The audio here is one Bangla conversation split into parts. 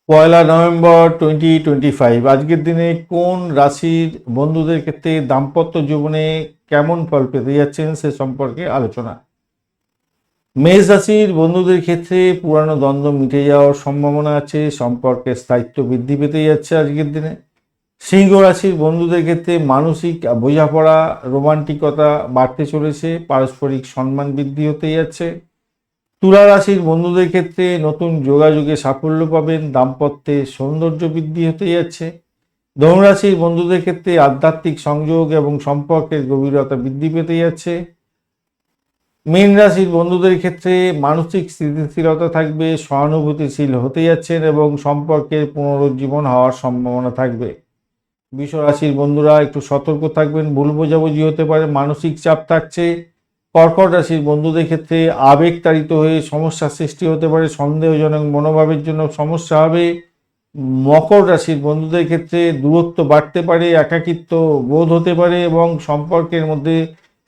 পয়লা নভেম্বর 2025 আজকের দিনে কোন রাশির বন্ধুদের ক্ষেত্রে দাম্পত্য জীবনে কেমন ফল পেতে যাচ্ছেন সে সম্পর্কে আলোচনা। মেষ রাশির বন্ধুদের ক্ষেত্রে পুরানো দ্বন্দ্ব মিটে যাওয়ার সম্ভাবনা আছে, সম্পর্কের স্থায়িত্ব বৃদ্ধি পেতে যাচ্ছে আজকের দিনে। সিংহ রাশির বন্ধুদের ক্ষেত্রে মানসিক বোঝাপড়া, রোমান্টিকতা বাড়তে চলেছে, পারস্পরিক সম্মান বৃদ্ধি হতে যাচ্ছে। তুলা রাশির বন্ধুদের ক্ষেত্রে নতুন যোগাযোগে সাফল্য পাবেন, দাম্পত্যে সৌন্দর্য বৃদ্ধি হতে যাচ্ছে। ধনু রাশির বন্ধুদের ক্ষেত্রে আধ্যাত্মিক সংযোগ এবং সম্পর্কের গভীরতা বৃদ্ধি পেতে যাচ্ছে। মীন রাশির বন্ধুদের ক্ষেত্রে মানসিক স্থিতিশীলতা থাকবে, সহানুভূতিশীল হতে যাচ্ছেন এবং সম্পর্কের পুনরুজ্জীবন হওয়ার সম্ভাবনা থাকবে। বৃষ রাশির বন্ধুরা একটু সতর্ক থাকবেন, ভুল বোঝাবুঝি হতে পারে, মানসিক চাপ থাকছে। কর্কট রাশির বন্ধুদের ক্ষেত্রে আবেগতাড়িত হয়ে সমস্যার সৃষ্টি হতে পারে, সন্দেহজনক মনোভাবের জন্য সমস্যা হবে। মকর রাশির বন্ধুদের ক্ষেত্রে দূরত্ব বাড়তে পারে, একাকিত্ব বোধ হতে পারে এবং সম্পর্কের মধ্যে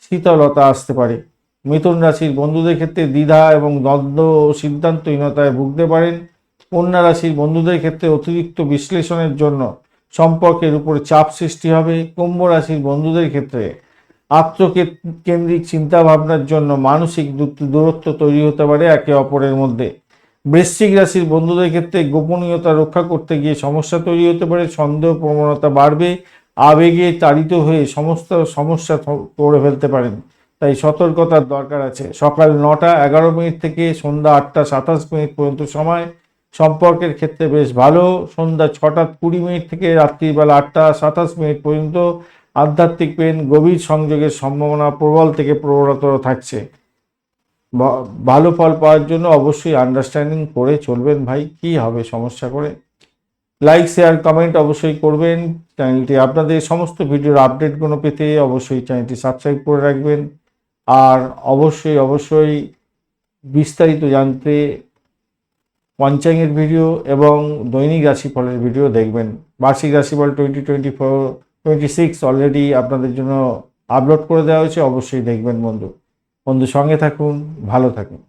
শীতলতা আসতে পারে। মিথুন রাশির বন্ধুদের ক্ষেত্রে দ্বিধা এবং দ্বন্দ্ব ও সিদ্ধান্তহীনতায় ভুগতে পারেন। কন্যা রাশির বন্ধুদের ক্ষেত্রে অতিরিক্ত বিশ্লেষণের জন্য সম্পর্কের উপরে চাপ সৃষ্টি হবে। কুম্ভ রাশির বন্ধুদের ক্ষেত্রে আত্মকেন্দ্রিক চিন্তা ভাবনার জন্য মানসিক দূরত্ব তৈরি হতে পারে একে অপরের মধ্যে। বৃশ্চিক রাশির বন্ধুদের ক্ষেত্রে গোপনীয়তা রক্ষা করতে গিয়ে সমস্যা তৈরি হতে পারে, সন্দেহ প্রবণতা বাড়বে, আবেগে তাড়িত হয়ে সমস্ত সমস্যা করে ফেলতে পারেন, তাই সতর্কতার দরকার আছে। সকাল 9টা 11 মিনিট থেকে সন্ধ্যা 8টা 27 মিনিট পর্যন্ত সময় সম্পর্কের ক্ষেত্রে বেশ ভালো। সন্ধ্যা 6টা 20 মিনিট থেকে রাত্রিবেলা 8টা 27 মিনিট পর্যন্ত আধ্যাত্মিক পেন গভীর সংযোগের সম্ভাবনা প্রবল থেকে প্রবলতর থাকছে। ভালো ফল পাওয়ার জন্য অবশ্যই আন্ডারস্ট্যান্ডিং করে চলবেন ভাই, কি হবে সমস্যা করে। লাইক শেয়ার কমেন্ট অবশ্যই করবেন। চ্যানেলটি আপনাদের সমস্ত ভিডিওর আপডেটগুলো পেতে অবশ্যই চ্যানেলটি সাবস্ক্রাইব করে রাখবেন। আর অবশ্যই বিস্তারিত জানতে পঞ্চাঙ্গের ভিডিও এবং দৈনিক রাশিফলের ভিডিও দেখবেন। বার্ষিক রাশিফল 2024-26 অলরেডি আপনাদের জন্য আপলোড করে দেওয়া হয়েছে, অবশ্যই দেখবেন বন্ধু। সঙ্গে থাকুন, ভালো থাকুন।